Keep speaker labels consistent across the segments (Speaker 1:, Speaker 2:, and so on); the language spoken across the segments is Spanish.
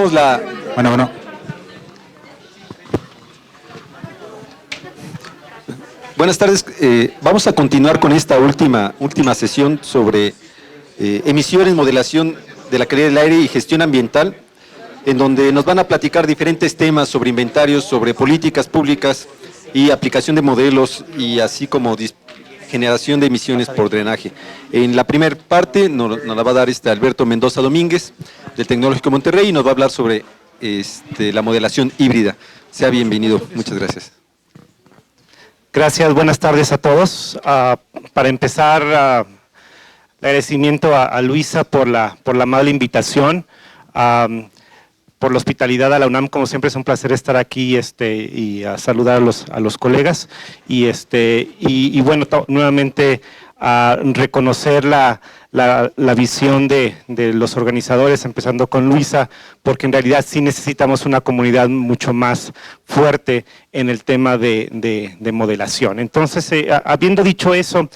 Speaker 1: Iniciamos la... Bueno. Buenas tardes. Vamos a continuar con esta última sesión sobre emisiones, modelación de la calidad del aire y gestión ambiental, en donde nos van a platicar diferentes temas sobre inventarios, sobre políticas públicas y aplicación de modelos y así como generación de emisiones por drenaje. En la primera parte nos la va a dar Alberto Mendoza Domínguez, del Tecnológico Monterrey, y nos va a hablar sobre la modelación híbrida. Sea bienvenido. Muchas gracias.
Speaker 2: Gracias, buenas tardes a todos. Para empezar, agradecimiento a Luisa por la amable invitación, por la hospitalidad a la UNAM. Como siempre es un placer estar aquí y a saludar a los colegas y bueno, nuevamente a reconocer la visión de los organizadores, empezando con Luisa, porque en realidad sí necesitamos una comunidad mucho más fuerte en el tema de modelación. Entonces, habiendo dicho eso,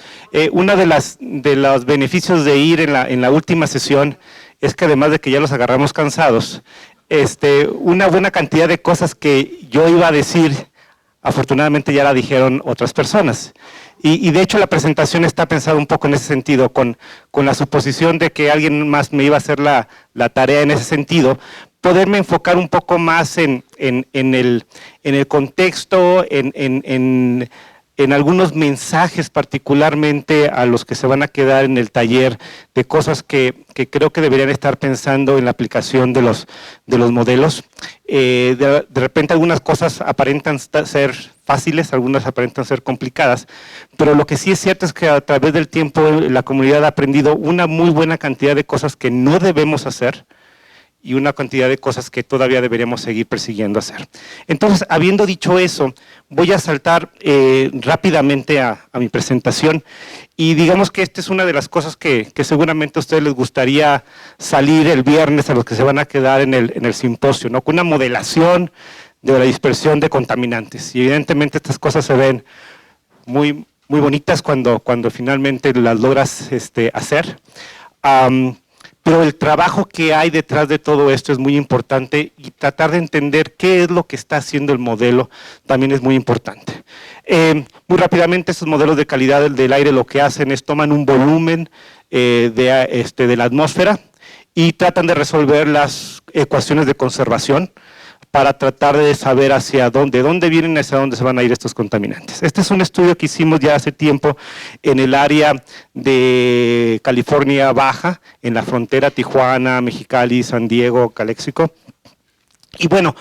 Speaker 2: uno de los beneficios de ir en la última sesión es que además de que ya los agarramos cansados, una buena cantidad de cosas que yo iba a decir, afortunadamente ya la dijeron otras personas. Y de hecho la presentación está pensada un poco en ese sentido, con la suposición de que alguien más me iba a hacer la tarea en ese sentido, poderme enfocar un poco más en el contexto, en algunos mensajes particularmente a los que se van a quedar en el taller, de cosas que creo que deberían estar pensando en la aplicación de los modelos. De repente algunas cosas aparentan ser fáciles, algunas aparentan ser complicadas, pero lo que sí es cierto es que a través del tiempo la comunidad ha aprendido una muy buena cantidad de cosas que no debemos hacer y una cantidad de cosas que todavía deberíamos seguir persiguiendo hacer. Entonces, habiendo dicho eso, voy a saltar rápidamente a mi presentación y digamos que esta es una de las cosas que seguramente a ustedes les gustaría salir el viernes a los que se van a quedar en el simposio, ¿no? Con una modelación de la dispersión de contaminantes. Y evidentemente estas cosas se ven muy bonitas cuando finalmente las logras hacer. Pero el trabajo que hay detrás de todo esto es muy importante y tratar de entender qué es lo que está haciendo el modelo también es muy importante. Muy rápidamente, estos modelos de calidad del aire lo que hacen es toman un volumen de la atmósfera y tratan de resolver las ecuaciones de conservación para tratar de saber de dónde vienen y hacia dónde se van a ir estos contaminantes. Este es un estudio que hicimos ya hace tiempo en el área de California Baja, en la frontera Tijuana, Mexicali, San Diego, Calexico. Y bueno,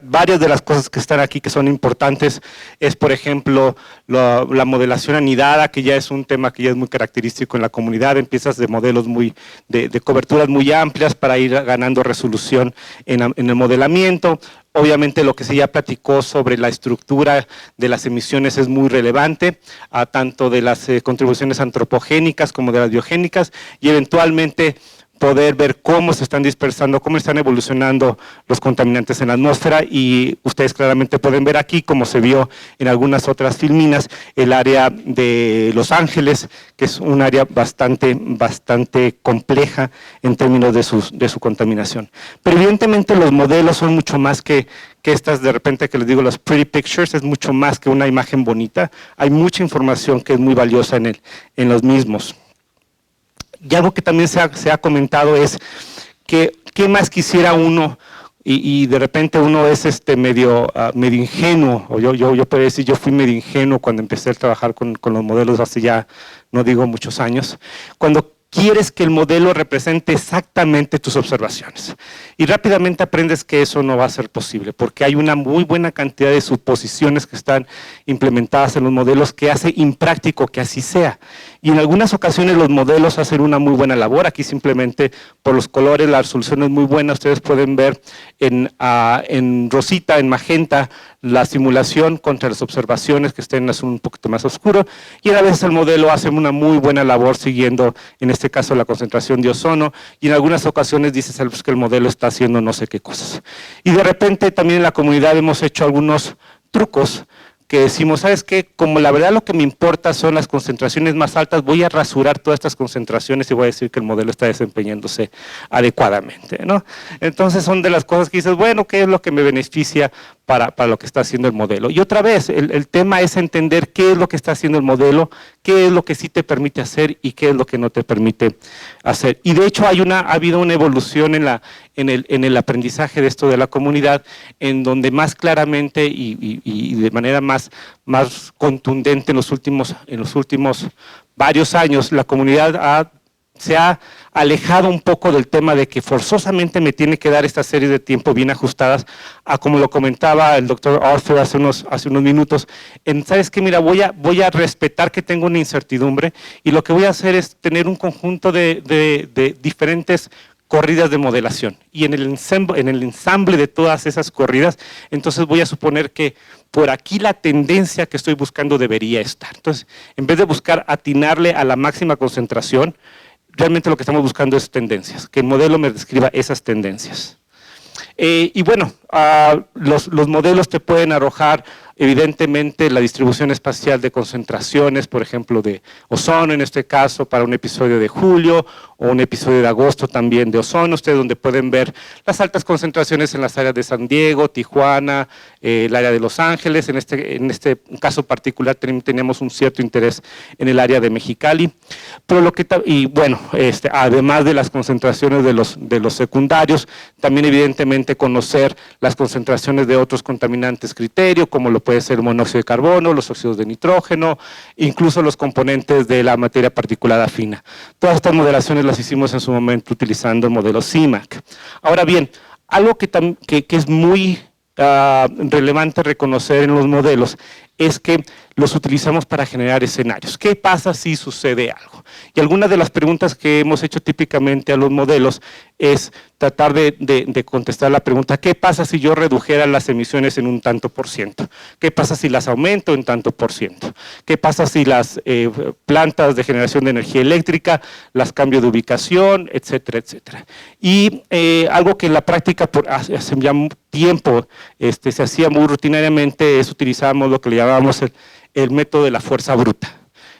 Speaker 2: varias de las cosas que están aquí que son importantes es, por ejemplo, la modelación anidada, que ya es un tema que ya es muy característico en la comunidad. Empiezas de modelos de coberturas muy amplias para ir ganando resolución en el modelamiento. Obviamente lo que se ya platicó sobre la estructura de las emisiones es muy relevante, tanto de las contribuciones antropogénicas como de las biogénicas, y eventualmente poder ver cómo se están dispersando, cómo están evolucionando los contaminantes en la atmósfera, y ustedes claramente pueden ver aquí, como se vio en algunas otras filminas, el área de Los Ángeles, que es un área bastante compleja en términos de su contaminación. Pero evidentemente los modelos son mucho más que estas, de repente, que les digo, los pretty pictures, es mucho más que una imagen bonita. Hay mucha información que es muy valiosa en los mismos. Y algo que también se ha comentado es que qué más quisiera uno, y de repente uno es medio ingenuo, o yo puedo decir, yo fui medio ingenuo cuando empecé a trabajar con los modelos hace ya, no digo muchos años, cuando quieres que el modelo represente exactamente tus observaciones. Y rápidamente aprendes que eso no va a ser posible, porque hay una muy buena cantidad de suposiciones que están implementadas en los modelos que hace impráctico que así sea. Y en algunas ocasiones los modelos hacen una muy buena labor. Aquí simplemente por los colores la resolución es muy buena. Ustedes pueden ver en rosita, en magenta, la simulación contra las observaciones que estén en azul un poquito más oscuro, y a veces el modelo hace una muy buena labor siguiendo, en este caso, la concentración de ozono, y en algunas ocasiones dices que el modelo está haciendo no sé qué cosas. Y de repente también en la comunidad hemos hecho algunos trucos que decimos, ¿sabes qué? Como la verdad lo que me importa son las concentraciones más altas, voy a rasurar todas estas concentraciones y voy a decir que el modelo está desempeñándose adecuadamente, ¿no? Entonces son de las cosas que dices, bueno, ¿qué es lo que me beneficia para lo que está haciendo el modelo? Y otra vez, el tema es entender qué es lo que está haciendo el modelo, qué es lo que sí te permite hacer y qué es lo que no te permite hacer. Y de hecho ha habido una evolución en el aprendizaje de esto de la comunidad, en donde más claramente y de manera más contundente en los últimos varios años, la comunidad se ha alejado un poco del tema de que forzosamente me tiene que dar esta serie de tiempo bien ajustadas, a como lo comentaba el doctor Arthur hace unos minutos, ¿sabes qué? Mira, voy a respetar que tengo una incertidumbre y lo que voy a hacer es tener un conjunto de diferentes corridas de modelación, y en el ensamble de todas esas corridas, entonces voy a suponer que por aquí la tendencia que estoy buscando debería estar. Entonces, en vez de buscar atinarle a la máxima concentración, realmente lo que estamos buscando es tendencias, que el modelo me describa esas tendencias. Y bueno, los modelos te pueden arrojar evidentemente la distribución espacial de concentraciones, por ejemplo de ozono en este caso para un episodio de julio o un episodio de agosto también de ozono, ustedes donde pueden ver las altas concentraciones en las áreas de San Diego, Tijuana, el área de Los Ángeles, en este caso particular teníamos un cierto interés en el área de Mexicali, pero además de las concentraciones de los secundarios, también evidentemente conocer las concentraciones de otros contaminantes criterio, como lo puede ser el monóxido de carbono, los óxidos de nitrógeno, incluso los componentes de la materia particulada fina. Todas estas modelaciones las hicimos en su momento utilizando el modelo CIMAC. Ahora bien, algo que es muy relevante reconocer en los modelos es que los utilizamos para generar escenarios. ¿Qué pasa si sucede algo? Y algunas de las preguntas que hemos hecho típicamente a los modelos es tratar de contestar la pregunta, ¿qué pasa si yo redujera las emisiones en un tanto por ciento? ¿Qué pasa si las aumento en tanto por ciento? ¿Qué pasa si las plantas de generación de energía eléctrica las cambio de ubicación, etcétera, etcétera? Y algo que en la práctica hace ya tiempo se hacía muy rutinariamente es utilizamos lo que le llamábamos el método de la fuerza bruta.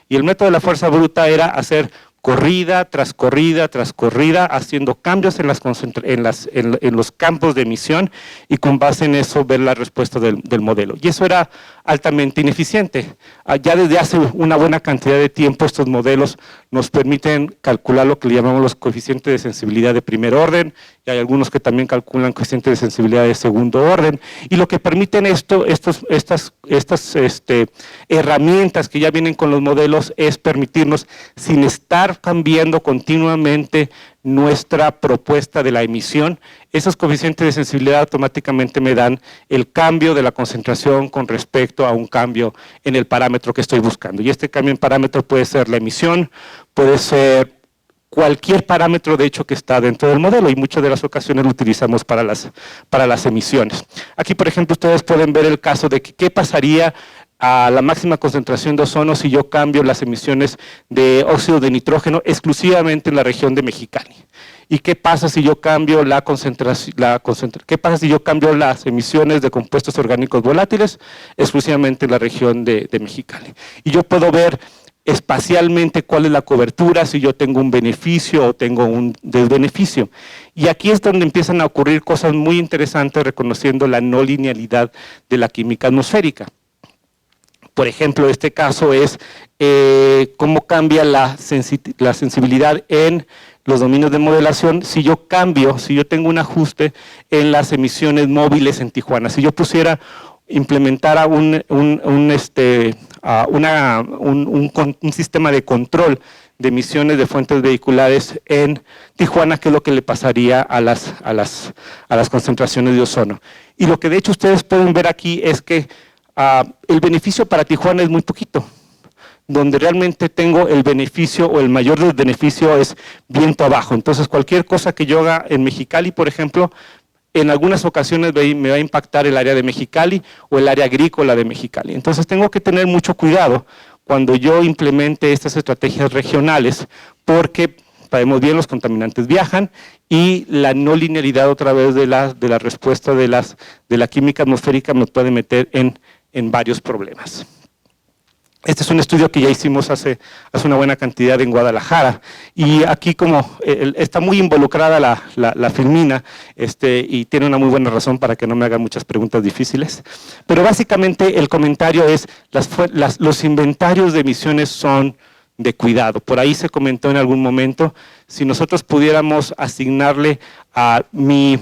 Speaker 2: Y el método de la fuerza bruta era hacer corrida tras corrida tras corrida, haciendo cambios en los campos de emisión y con base en eso ver la respuesta del modelo. Y eso era altamente ineficiente. Ya desde hace una buena cantidad de tiempo estos modelos nos permiten calcular lo que le llamamos los coeficientes de sensibilidad de primer orden, y hay algunos que también calculan coeficientes de sensibilidad de segundo orden, y lo que permiten estas herramientas que ya vienen con los modelos es permitirnos, sin estar cambiando continuamente nuestra propuesta de la emisión, esos coeficientes de sensibilidad automáticamente me dan el cambio de la concentración con respecto a un cambio en el parámetro que estoy buscando. Y este cambio en parámetro puede ser la emisión, puede ser cualquier parámetro de hecho que está dentro del modelo, y muchas de las ocasiones lo utilizamos para las emisiones. Aquí, por ejemplo, ustedes pueden ver el caso de que qué pasaría a la máxima concentración de ozono si yo cambio las emisiones de óxido de nitrógeno exclusivamente en la región de Mexicali. ¿Y qué pasa si yo cambio qué pasa si yo cambio las emisiones de compuestos orgánicos volátiles exclusivamente en la región de Mexicali? Y yo puedo ver espacialmente cuál es la cobertura, si yo tengo un beneficio o tengo un desbeneficio. Y aquí es donde empiezan a ocurrir cosas muy interesantes reconociendo la no linealidad de la química atmosférica. Por ejemplo, este caso es cómo cambia la sensibilidad en los dominios de modelación si yo tengo un ajuste en las emisiones móviles en Tijuana. Si yo implementara un sistema de control de emisiones de fuentes vehiculares en Tijuana, ¿qué es lo que le pasaría a las concentraciones de ozono? Y lo que de hecho ustedes pueden ver aquí es que el beneficio para Tijuana es muy poquito. Donde realmente tengo el beneficio o el mayor desbeneficio es viento abajo. Entonces cualquier cosa que yo haga en Mexicali, por ejemplo, en algunas ocasiones me va a impactar el área de Mexicali o el área agrícola de Mexicali. Entonces tengo que tener mucho cuidado cuando yo implemente estas estrategias regionales, porque sabemos bien, los contaminantes viajan y la no linealidad otra vez de la respuesta de la química atmosférica me puede meter en en varios problemas. Este es un estudio que ya hicimos hace una buena cantidad en Guadalajara, y aquí como está muy involucrada la filmina, y tiene una muy buena razón para que no me hagan muchas preguntas difíciles, pero básicamente el comentario es, los inventarios de emisiones son de cuidado. Por ahí se comentó en algún momento, si nosotros pudiéramos asignarle a mi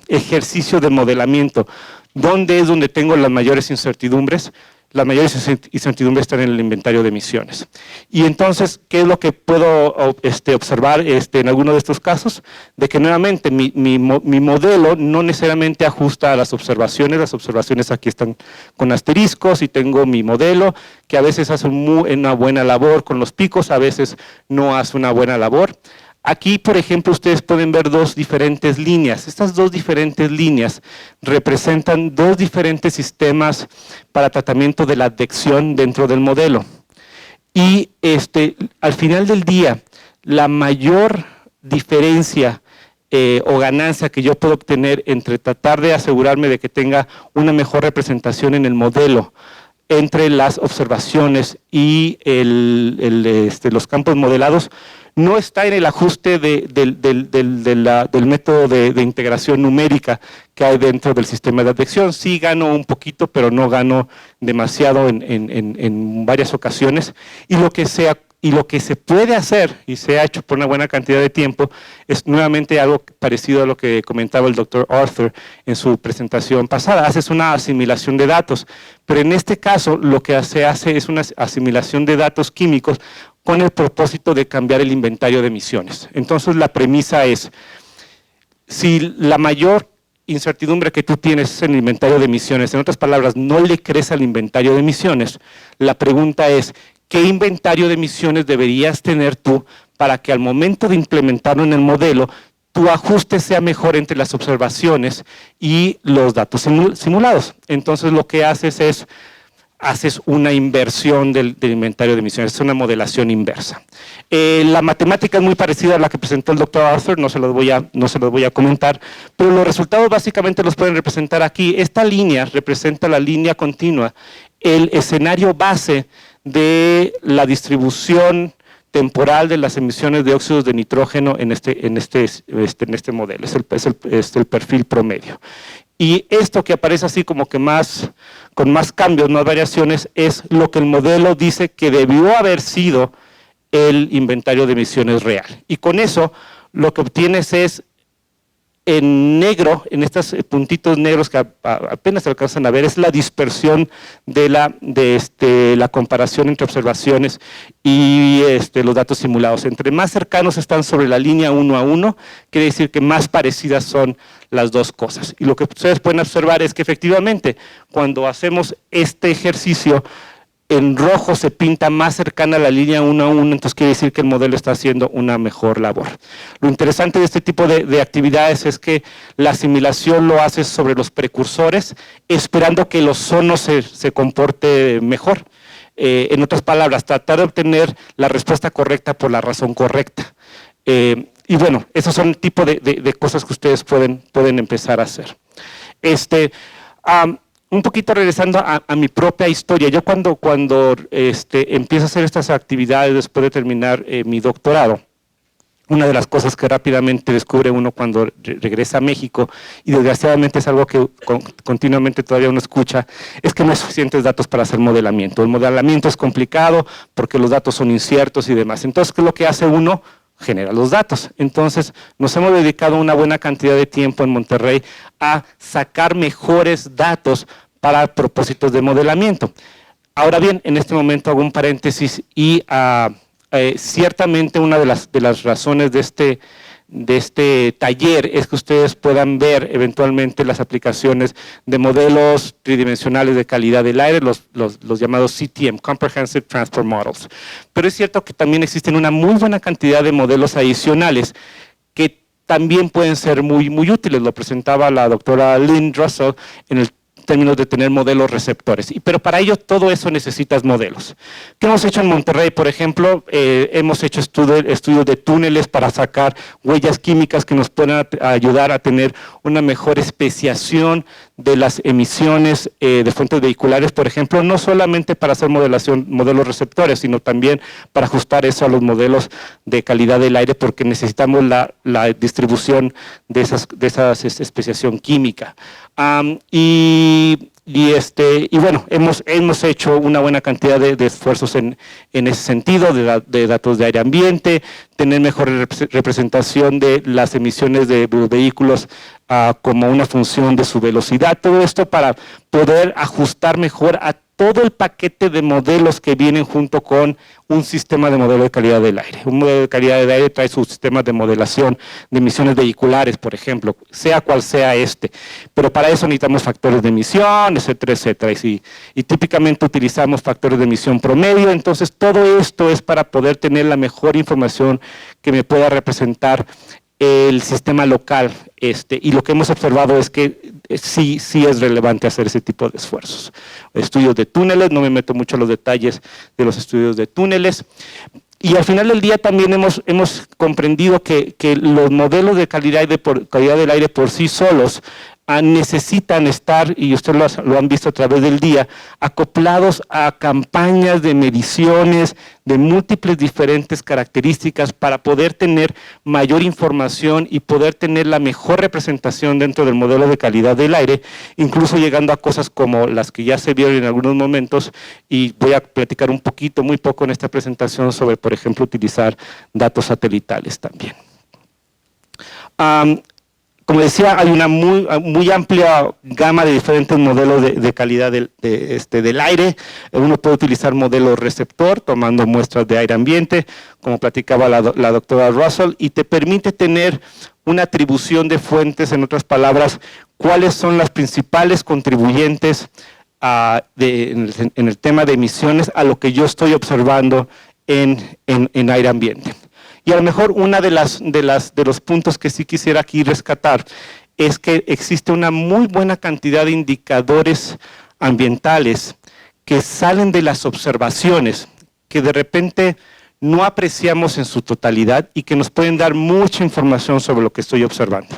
Speaker 2: ejercicio de modelamiento, ¿dónde es donde tengo las mayores incertidumbres? Las mayores incertidumbres están en el inventario de emisiones. Y entonces, ¿qué es lo que puedo observar en alguno de estos casos? De que nuevamente mi modelo no necesariamente ajusta a las observaciones aquí están con asteriscos, y tengo mi modelo que a veces hace una buena labor con los picos, a veces no hace una buena labor. Aquí, por ejemplo, ustedes pueden ver dos diferentes líneas. Estas dos diferentes líneas representan dos diferentes sistemas para tratamiento de la advección dentro del modelo. Y al final del día, la mayor diferencia o ganancia que yo puedo obtener entre tratar de asegurarme de que tenga una mejor representación en el modelo entre las observaciones y los campos modelados, no está en el ajuste del método de integración numérica que hay dentro del sistema de advección. Sí gano un poquito, pero no gano demasiado en varias ocasiones. Y lo que se puede hacer, y se ha hecho por una buena cantidad de tiempo, es nuevamente algo parecido a lo que comentaba el doctor Arthur en su presentación pasada. Haces una asimilación de datos, pero en este caso lo que se hace es una asimilación de datos químicos con el propósito de cambiar el inventario de emisiones. Entonces la premisa es, si la mayor incertidumbre que tú tienes es en el inventario de emisiones, en otras palabras, no le crees al inventario de emisiones, la pregunta es, ¿qué inventario de emisiones deberías tener tú para que al momento de implementarlo en el modelo, tu ajuste sea mejor entre las observaciones y los datos simulados? Entonces lo que haces una inversión del inventario de emisiones, es una modelación inversa. La matemática es muy parecida a la que presentó el doctor Arthur, no se los voy a comentar, pero los resultados básicamente los pueden representar aquí. Esta línea representa la línea continua, el escenario base de la distribución temporal de las emisiones de óxidos de nitrógeno en este modelo, es el perfil promedio. Y esto que aparece así como que con más cambios, más variaciones, es lo que el modelo dice que debió haber sido el inventario de emisiones real. Y con eso lo que obtienes es en negro, en estos puntitos negros que apenas se alcanzan a ver, es la dispersión de la comparación entre observaciones y los datos simulados. Entre más cercanos están sobre la línea 1 a 1, quiere decir que más parecidas son las dos cosas. Y lo que ustedes pueden observar es que efectivamente, cuando hacemos este ejercicio, en rojo se pinta más cercana a la línea 1 a 1, entonces quiere decir que el modelo está haciendo una mejor labor. Lo interesante de este tipo de actividades es que la asimilación lo haces sobre los precursores, esperando que el ozono se comporte mejor. En otras palabras, tratar de obtener la respuesta correcta por la razón correcta. Y bueno, esos son el tipo de cosas que ustedes pueden empezar a hacer. Un poquito regresando a mi propia historia, yo cuando empiezo a hacer estas actividades después de terminar mi doctorado, una de las cosas que rápidamente descubre uno cuando regresa a México, y desgraciadamente es algo que continuamente todavía uno escucha, es que no hay suficientes datos para hacer modelamiento. El modelamiento es complicado porque los datos son inciertos y demás. Entonces, ¿qué es lo que hace uno? Genera los datos. Entonces, nos hemos dedicado una buena cantidad de tiempo en Monterrey a sacar mejores datos para propósitos de modelamiento. Ahora bien, en este momento hago un paréntesis y ciertamente una de las razones de este taller es que ustedes puedan ver eventualmente las aplicaciones de modelos tridimensionales de calidad del aire, los llamados CTM, Comprehensive Transport Models. Pero es cierto que también existen una muy buena cantidad de modelos adicionales que también pueden ser muy útiles. Lo presentaba la doctora Lynn Russell en el términos de tener modelos receptores. Pero para ello todo eso necesitas modelos. ¿Qué hemos hecho en Monterrey? Por ejemplo, hemos hecho estudios de túneles para sacar huellas químicas que nos puedan ayudar a tener una mejor especiación de las emisiones de fuentes vehiculares, por ejemplo, no solamente para hacer modelos receptores, sino también para ajustar eso a los modelos de calidad del aire, porque necesitamos la distribución de esa especiación química. Y bueno, hemos hecho una buena cantidad de esfuerzos en ese sentido, de datos de aire ambiente, tener mejor representación de las emisiones de los vehículos como una función de su velocidad, todo esto para poder ajustar mejor a todo el paquete de modelos que vienen junto con un sistema de modelo de calidad del aire. Un modelo de calidad del aire trae sus sistemas de modelación de emisiones vehiculares, por ejemplo, sea cual sea pero para eso necesitamos factores de emisión, etcétera, etcétera, y típicamente utilizamos factores de emisión promedio. Entonces todo esto es para poder tener la mejor información que me pueda representar el sistema local, y lo que hemos observado es que sí es relevante hacer ese tipo de esfuerzos. Estudios de túneles, no me meto mucho en los detalles de los estudios de túneles, y al final del día también hemos comprendido que los modelos de calidad del aire por sí solos necesitan estar, y ustedes lo han visto a través del día, acoplados a campañas de mediciones de múltiples diferentes características para poder tener mayor información y poder tener la mejor representación dentro del modelo de calidad del aire, incluso llegando a cosas como las que ya se vieron en algunos momentos, y voy a platicar muy poco en esta presentación sobre, por ejemplo, utilizar datos satelitales también. Como decía, hay una muy amplia gama de diferentes modelos de calidad del aire. Uno puede utilizar modelos receptor, tomando muestras de aire ambiente, como platicaba la doctora Russell, y te permite tener una atribución de fuentes, en otras palabras, cuáles son las principales contribuyentes en el tema de emisiones a lo que yo estoy observando en aire ambiente. Y a lo mejor uno de los puntos que sí quisiera aquí rescatar es que existe una muy buena cantidad de indicadores ambientales que salen de las observaciones, que de repente no apreciamos en su totalidad y que nos pueden dar mucha información sobre lo que estoy observando.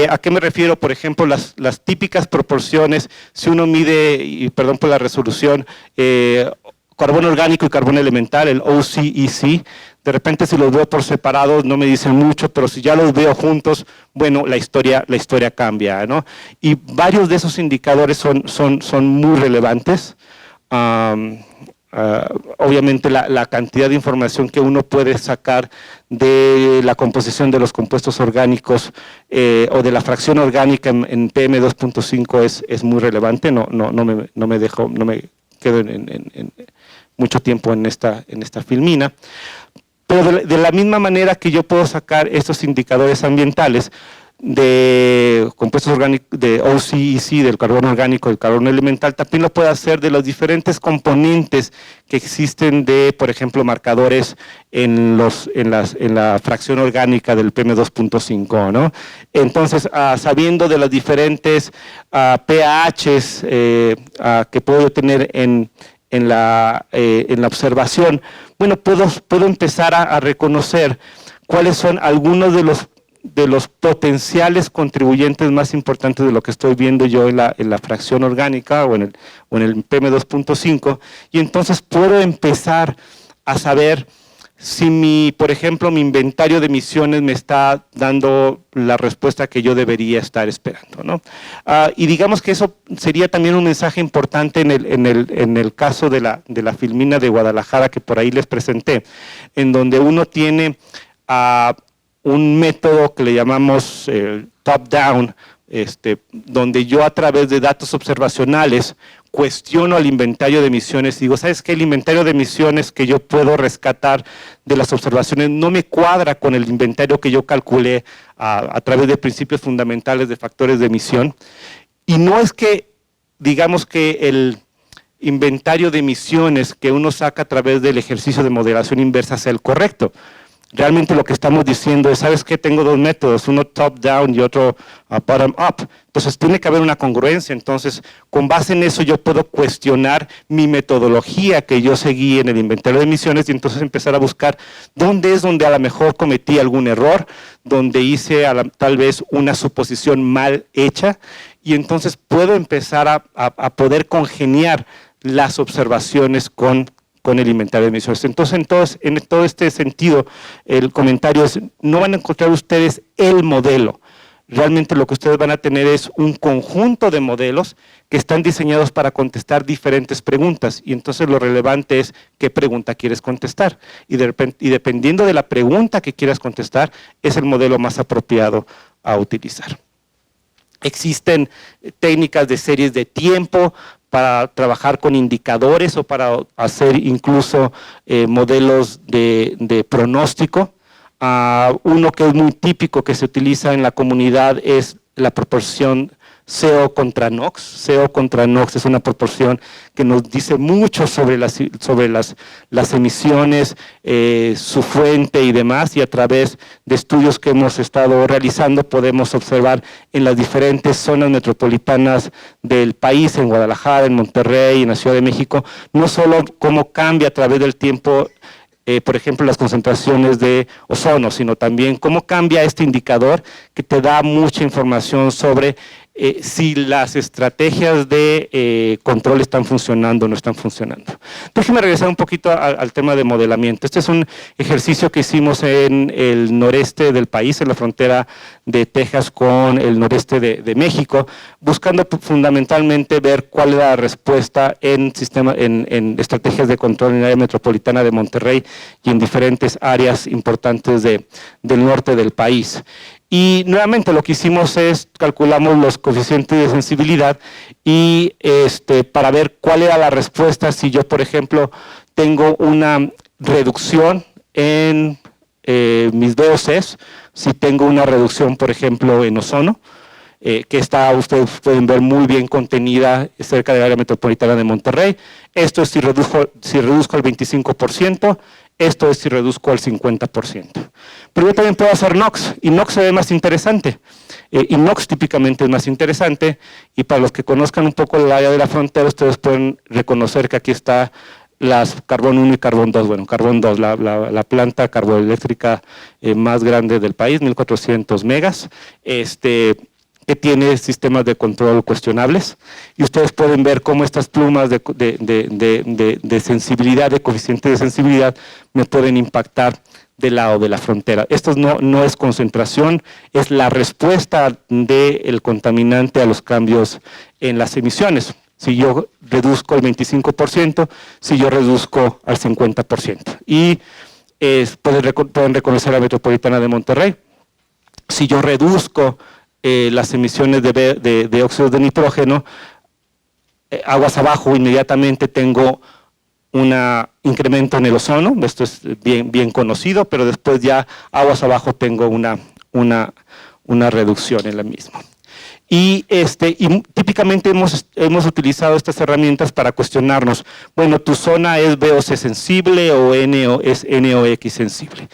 Speaker 2: ¿A qué me refiero? Por ejemplo, las típicas proporciones, si uno mide, y perdón por la resolución, carbono orgánico y carbono elemental, el OCEC, de repente si los veo por separado no me dicen mucho, pero si ya los veo juntos, bueno, la historia cambia, ¿no? Y varios de esos indicadores son muy relevantes. Obviamente la cantidad de información que uno puede sacar de la composición de los compuestos orgánicos o de la fracción orgánica en PM2.5 es muy relevante, no me quedo en mucho tiempo en esta filmina. Pero de la misma manera que yo puedo sacar estos indicadores ambientales de compuestos orgánicos, de OCEC, del carbono orgánico, del carbono elemental, también lo puedo hacer de los diferentes componentes que existen de, por ejemplo, marcadores en la fracción orgánica del PM2.5, ¿no? Entonces, sabiendo de los diferentes pHs que puedo tener en la observación, bueno, puedo empezar a reconocer cuáles son algunos de los potenciales contribuyentes más importantes de lo que estoy viendo yo en la fracción orgánica o en el PM2.5, y entonces puedo empezar a saber si por ejemplo, mi inventario de emisiones me está dando la respuesta que yo debería estar esperando, ¿no? Y digamos que eso sería también un mensaje importante en el caso de la filmina de Guadalajara que por ahí les presenté, en donde uno tiene un método que le llamamos top-down, donde yo a través de datos observacionales cuestiono al inventario de emisiones y digo, ¿sabes qué? El inventario de emisiones que yo puedo rescatar de las observaciones no me cuadra con el inventario que yo calculé a través de principios fundamentales de factores de emisión. Y no es que, digamos que el inventario de emisiones que uno saca a través del ejercicio de modelación inversa sea el correcto. realmente lo que estamos diciendo es, ¿sabes qué? Tengo dos métodos, uno top-down y otro bottom-up. Entonces tiene que haber una congruencia. Entonces, con base en eso yo puedo cuestionar mi metodología que yo seguí en el inventario de emisiones y entonces empezar a buscar dónde es donde a lo mejor cometí algún error, donde hice tal vez una suposición mal hecha, y entonces puedo empezar a poder congeniar las observaciones con el inventario de emisiones. Entonces, en todo este sentido, el comentario es, no van a encontrar ustedes el modelo. Realmente lo que ustedes van a tener es un conjunto de modelos que están diseñados para contestar diferentes preguntas, y entonces lo relevante es qué pregunta quieres contestar, y dependiendo de la pregunta que quieras contestar, es el modelo más apropiado a utilizar. Existen técnicas de series de tiempo para trabajar con indicadores o para hacer incluso modelos de pronóstico. Uno que es muy típico que se utiliza en la comunidad es la proporción CO contra NOx. CO contra NOx es una proporción que nos dice mucho sobre las emisiones, su fuente y demás, y a través de estudios que hemos estado realizando podemos observar en las diferentes zonas metropolitanas del país, en Guadalajara, en Monterrey, en la Ciudad de México, no solo cómo cambia a través del tiempo por ejemplo, las concentraciones de ozono, sino también cómo cambia este indicador que te da mucha información sobre si las estrategias de control están funcionando o no están funcionando. Déjenme regresar un poquito al tema de modelamiento. Este es un ejercicio que hicimos en el noreste del país, en la frontera de Texas con el noreste de México, buscando fundamentalmente ver cuál era la respuesta en estrategias de control en el área metropolitana de Monterrey y en diferentes áreas importantes del norte del país. Y nuevamente lo que hicimos es, calculamos los coeficientes de sensibilidad y para ver cuál era la respuesta si yo, por ejemplo, tengo una reducción en mis VOCs, si tengo una reducción, por ejemplo, en ozono, que ustedes pueden ver muy bien contenida cerca del área metropolitana de Monterrey. Esto es si reduzco al 25%, esto es si reduzco al 50%. Pero yo también puedo hacer NOx, y NOx se ve más interesante. Y NOx típicamente es más interesante, y para los que conozcan un poco el área de la frontera, ustedes pueden reconocer que aquí está las carbón 1 y carbón 2. Bueno, carbón 2, la planta carboeléctrica más grande del país, 1400 megas, que tiene sistemas de control cuestionables, y ustedes pueden ver cómo estas plumas de sensibilidad, de coeficiente de sensibilidad, me pueden impactar del lado de la frontera. Esto no es concentración, es la respuesta del contaminante a los cambios en las emisiones. Si yo reduzco el 25%, si yo reduzco al 50%. Y pueden reconocer la metropolitana de Monterrey. Si yo reduzco las emisiones de óxidos de nitrógeno, aguas abajo inmediatamente tengo un incremento en el ozono, esto es bien conocido, pero después ya aguas abajo tengo una reducción en la misma. Y típicamente hemos utilizado estas herramientas para cuestionarnos, bueno, ¿tu zona es VOC sensible o es NOx sensible?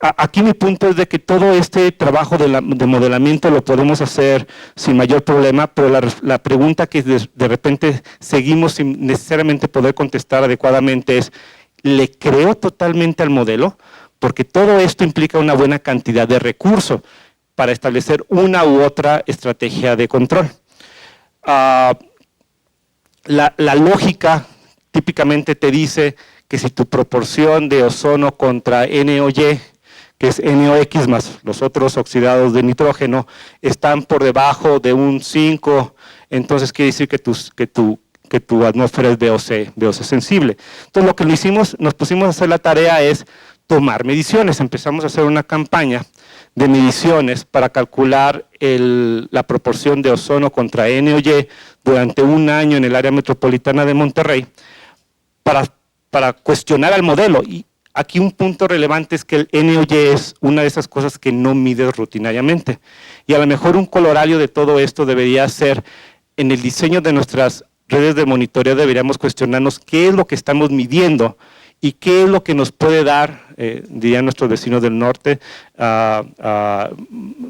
Speaker 2: Aquí mi punto es de que todo este trabajo de modelamiento lo podemos hacer sin mayor problema, pero la pregunta que de repente seguimos sin necesariamente poder contestar adecuadamente es, ¿le creo totalmente al modelo? Porque todo esto implica una buena cantidad de recursos para establecer una u otra estrategia de control. La lógica típicamente te dice que si tu proporción de ozono contra NOY, que es NOx más los otros oxidados de nitrógeno, están por debajo de un 5, entonces quiere decir que tu atmósfera es VOC sensible. Entonces lo que nos pusimos a hacer la tarea es tomar mediciones. Empezamos a hacer una campaña de mediciones para calcular la proporción de ozono contra NOY durante un año en el área metropolitana de Monterrey para cuestionar al modelo. Y aquí un punto relevante es que el NOY es una de esas cosas que no mides rutinariamente. Y a lo mejor un colorario de todo esto debería ser, en el diseño de nuestras redes de monitoreo deberíamos cuestionarnos qué es lo que estamos midiendo y qué es lo que nos puede dar dirían nuestros vecinos del norte,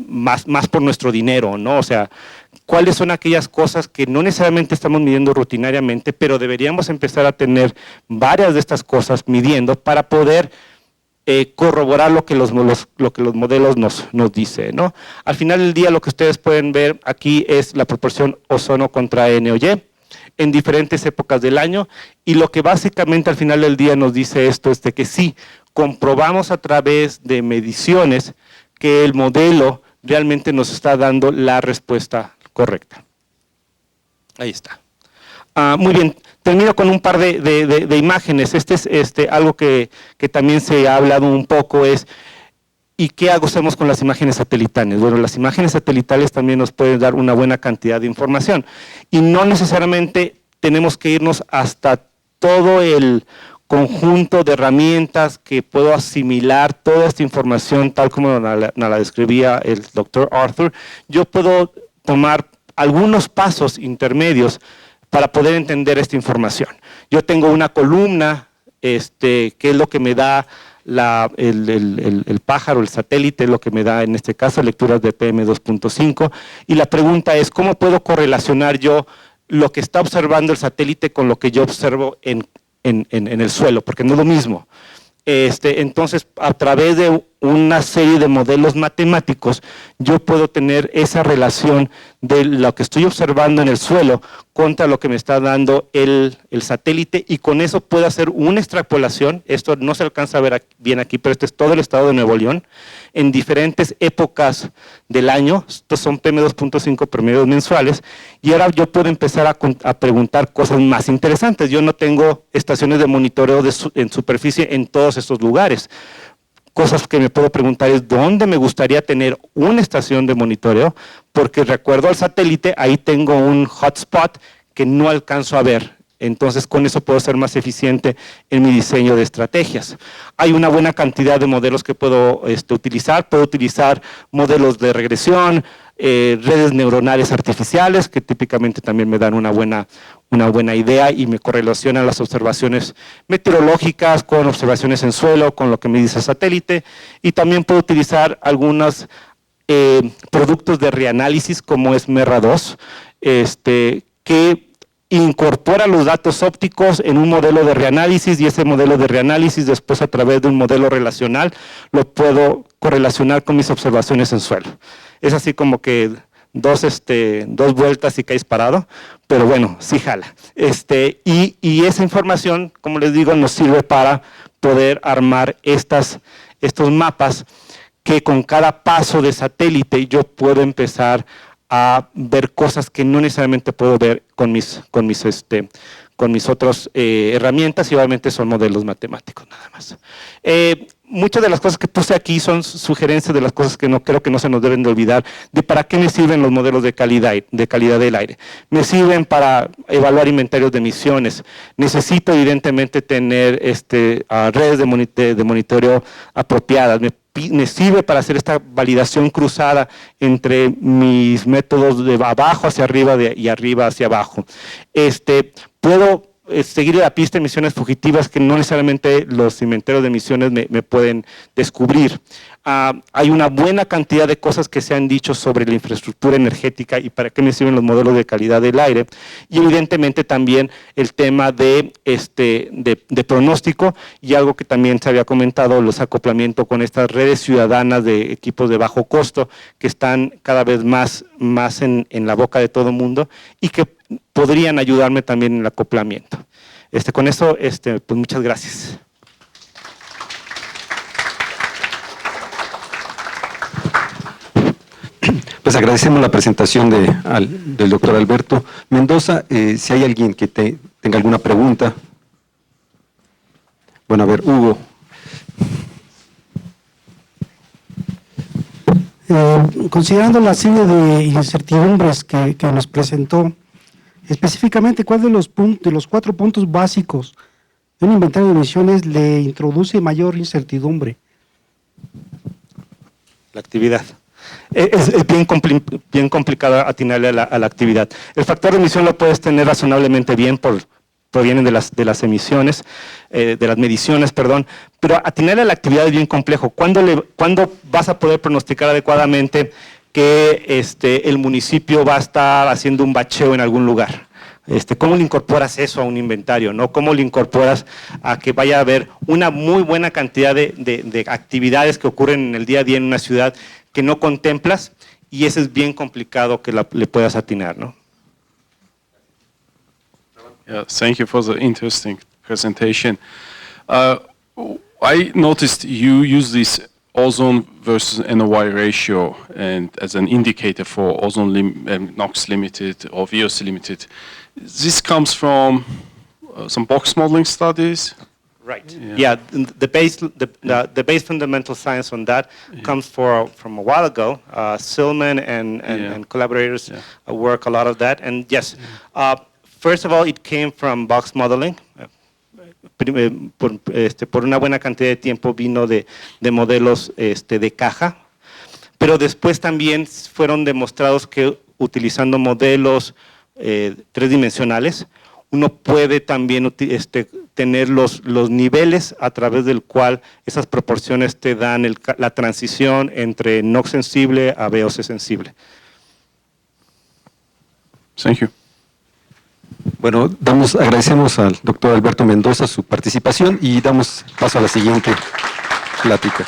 Speaker 2: más por nuestro dinero, ¿no? O sea, ¿cuáles son aquellas cosas que no necesariamente estamos midiendo rutinariamente, pero deberíamos empezar a tener varias de estas cosas midiendo para poder corroborar lo que los modelos nos dicen, ¿no? Al final del día lo que ustedes pueden ver aquí es la proporción ozono contra N o Y en diferentes épocas del año, y lo que básicamente al final del día nos dice esto es de que sí, comprobamos a través de mediciones que el modelo realmente nos está dando la respuesta correcta. Ahí está. Muy bien, termino con un par de imágenes. Este es algo que también se ha hablado un poco, es ¿y qué hacemos con las imágenes satelitales? Bueno, las imágenes satelitales también nos pueden dar una buena cantidad de información y no necesariamente tenemos que irnos hasta todo el conjunto de herramientas que puedo asimilar toda esta información tal como nos la describía el doctor Arthur. Yo puedo tomar algunos pasos intermedios para poder entender esta información. Yo tengo una columna, que es lo que me da el pájaro, el satélite, lo que me da en este caso lecturas de PM2.5, y la pregunta es, ¿cómo puedo correlacionar yo lo que está observando el satélite con lo que yo observo en el suelo? Porque no es lo mismo. Entonces, a través de una serie de modelos matemáticos, yo puedo tener esa relación de lo que estoy observando en el suelo contra lo que me está dando el satélite, y con eso puedo hacer una extrapolación. Esto no se alcanza a ver bien aquí, pero este es todo el estado de Nuevo León, en diferentes épocas del año. Estos son PM2.5 promedios mensuales, y ahora yo puedo empezar a preguntar cosas más interesantes. Yo no tengo estaciones de monitoreo en superficie en todos estos lugares. Cosas que me puedo preguntar es ¿dónde me gustaría tener una estación de monitoreo? Porque recuerdo al satélite, ahí tengo un hotspot que no alcanzo a ver. Entonces con eso puedo ser más eficiente en mi diseño de estrategias. Hay una buena cantidad de modelos que puedo utilizar. Puedo utilizar modelos de regresión, redes neuronales artificiales, que típicamente también me dan una buena idea y me correlacionan las observaciones meteorológicas con observaciones en suelo, con lo que me dice el satélite, y también puedo utilizar algunos productos de reanálisis como es MERRA2, que incorpora los datos ópticos en un modelo de reanálisis, y ese modelo de reanálisis después a través de un modelo relacional lo puedo correlacionar con mis observaciones en suelo. Es así como que dos vueltas y caes parado, pero bueno, sí jala. Y esa información, como les digo, nos sirve para poder armar estos mapas que con cada paso de satélite yo puedo empezar a ver cosas que no necesariamente puedo ver con mis otras herramientas, y obviamente son modelos matemáticos nada más. Muchas de las cosas que puse aquí son sugerencias de las cosas que no creo que no se nos deben de olvidar, de para qué me sirven los modelos de calidad del aire. Me sirven para evaluar inventarios de emisiones. Necesito evidentemente tener redes de monitoreo apropiadas. Me sirve para hacer esta validación cruzada entre mis métodos de abajo hacia arriba y arriba hacia abajo. Puedo seguir la pista de emisiones fugitivas que no necesariamente los inventarios de emisiones me pueden descubrir. Hay una buena cantidad de cosas que se han dicho sobre la infraestructura energética y para qué me sirven los modelos de calidad del aire, y evidentemente también el tema de pronóstico, y algo que también se había comentado, los acoplamientos con estas redes ciudadanas de equipos de bajo costo que están cada vez más en la boca de todo el mundo y que podrían ayudarme también en el acoplamiento. Con eso, pues muchas gracias.
Speaker 1: Pues agradecemos la presentación del doctor Alberto Mendoza. Si hay alguien que tenga alguna pregunta. Bueno, a ver, Hugo.
Speaker 3: Considerando la serie de incertidumbres que nos presentó, específicamente, ¿cuál de los 4 puntos básicos de un inventario de emisiones le introduce mayor incertidumbre?
Speaker 2: La actividad. Es bien complicado atinarle a la actividad. El factor de emisión lo puedes tener razonablemente bien por provienen de las emisiones, de las mediciones, perdón, pero atinarle a la actividad es bien complejo. ¿Cuándo vas a poder pronosticar adecuadamente que el municipio va a estar haciendo un bacheo en algún lugar? ¿Cómo le incorporas eso a un inventario, ¿no? ¿Cómo le incorporas a que vaya a haber una muy buena cantidad de actividades que ocurren en el día a día en una ciudad que no contemplas? Y eso es bien complicado que le puedas atinar, ¿no?
Speaker 4: Yeah, thank you for the interesting presentation. I noticed you use this ozone versus NOI ratio and as an indicator for ozone NOx limited or VOC limited. This comes from some box modeling studies.
Speaker 2: Right. Yeah, the base fundamental science on that comes from a while ago. Silman and collaborators work a lot of that. And yes, first of all, it came from box modeling. Por una buena cantidad de tiempo vino de modelos de caja, pero después también fueron demostrados que utilizando modelos tridimensionales, uno puede también tener los niveles a través del cual esas proporciones te dan la transición entre NOx sensible a VOC sensible.
Speaker 4: Thank you.
Speaker 1: Bueno, agradecemos al doctor Alberto Mendoza su participación y damos paso a la siguiente plática.